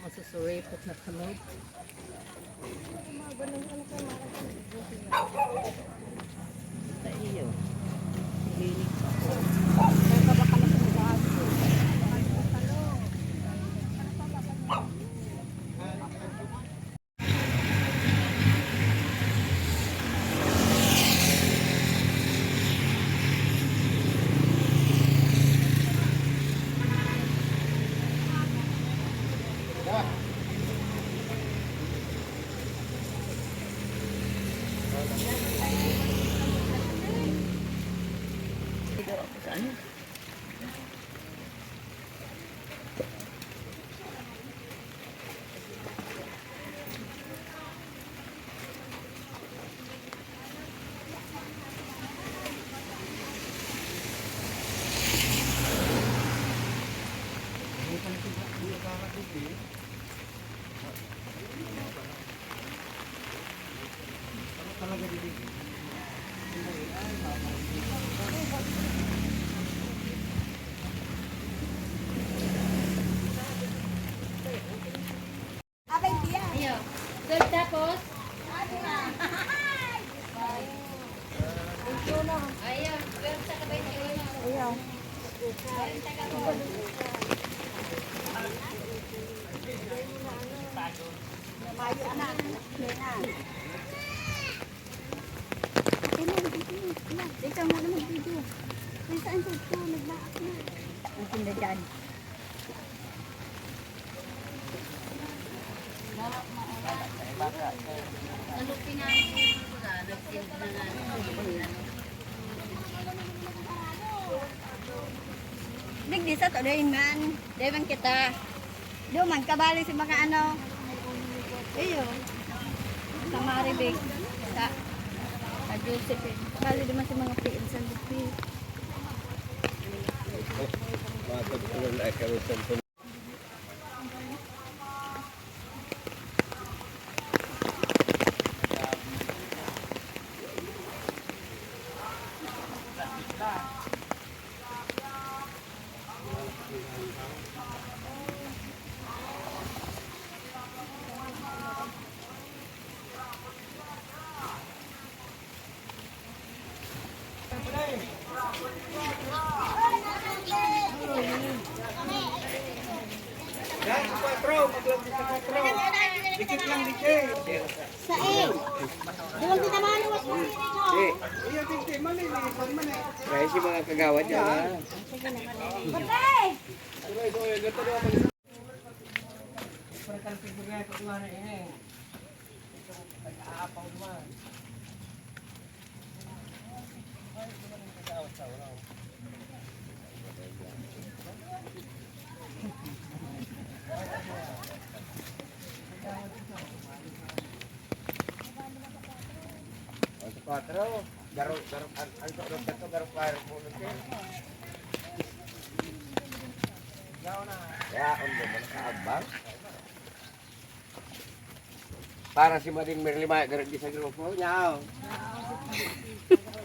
Masusuripot na kamot. Sa iyo. Hilig pa ako. Saan? Ayo. Doon tapos? Ayo. Doon sa kabay niyo. Ayo. Mayo anak. Dito mo na mag-video. Saan sa ito? Naglaak na. Ang tinda dyan. Nalupin nga yung mga nagsilip na nga. Digdi sa to rin man. Dewan kita. Diyo man kabali si mga ano. Iyo. Sa Maribig. Sa Josephine. Kabali naman si mga PN sa Lupi. Matagpunan ay kami sa Yan, 4, maglagay sa 4. Dikit lang, dikit. Sa E. Diwan kita maluwas mo sini nyo. Iya, dikit, mali, pag mali. Kaya si mga kagawad yan, ha? Batay! Cuatro, garuk, ang garuk fire po nun. Ya, undo mo nakaabang. Para si Mading Merlima, garuk di sa grupo, nyaw.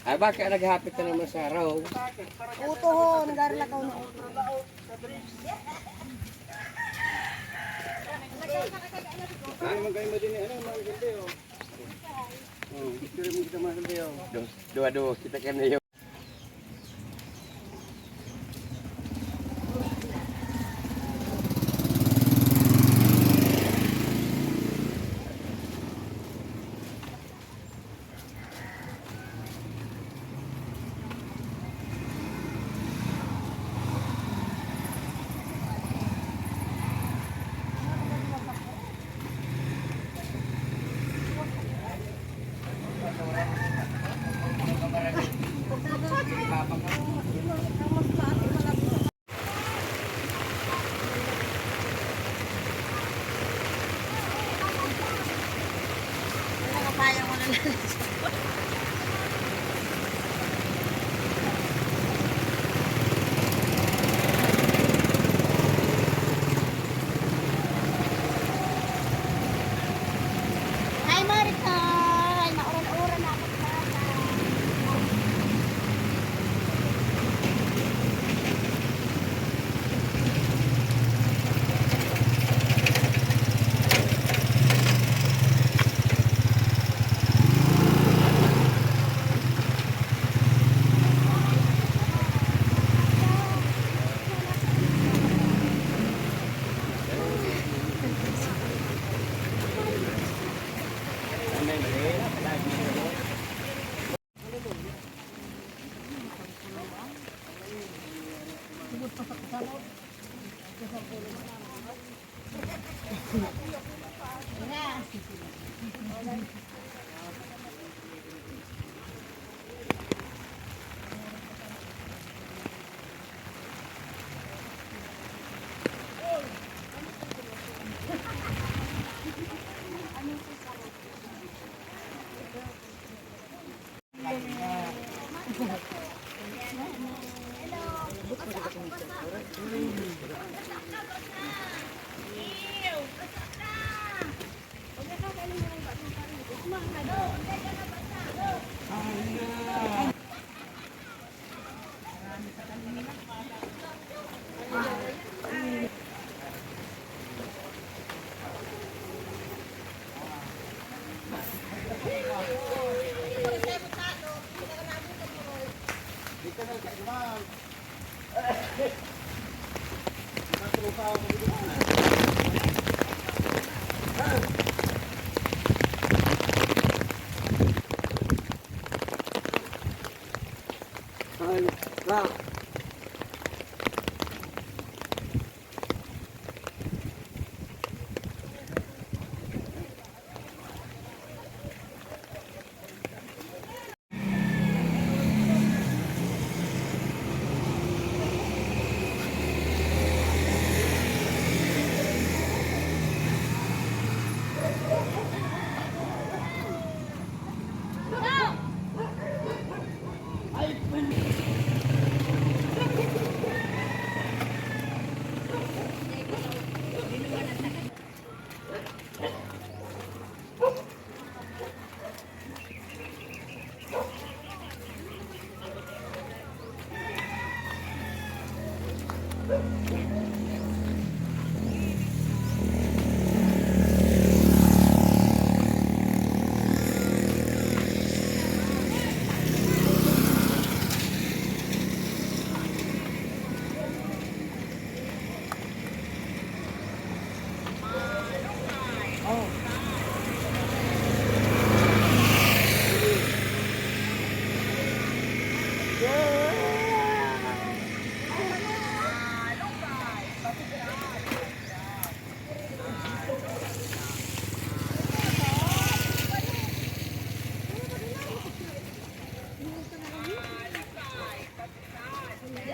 Ay, baka naghapit na naman sa araw. Uto ho, nagarlakaw na uto. Ay, magaling mo din ano, mga ganda yun. Oh, picture mo kita mga ganda yun. Dua-dua, kita kan na yun. Hi Maricay! Nauran-uran na ako sa bata.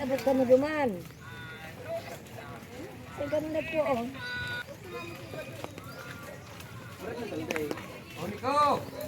Abot ka na duman. Ay, ganun na po, oh. Oh, Nico!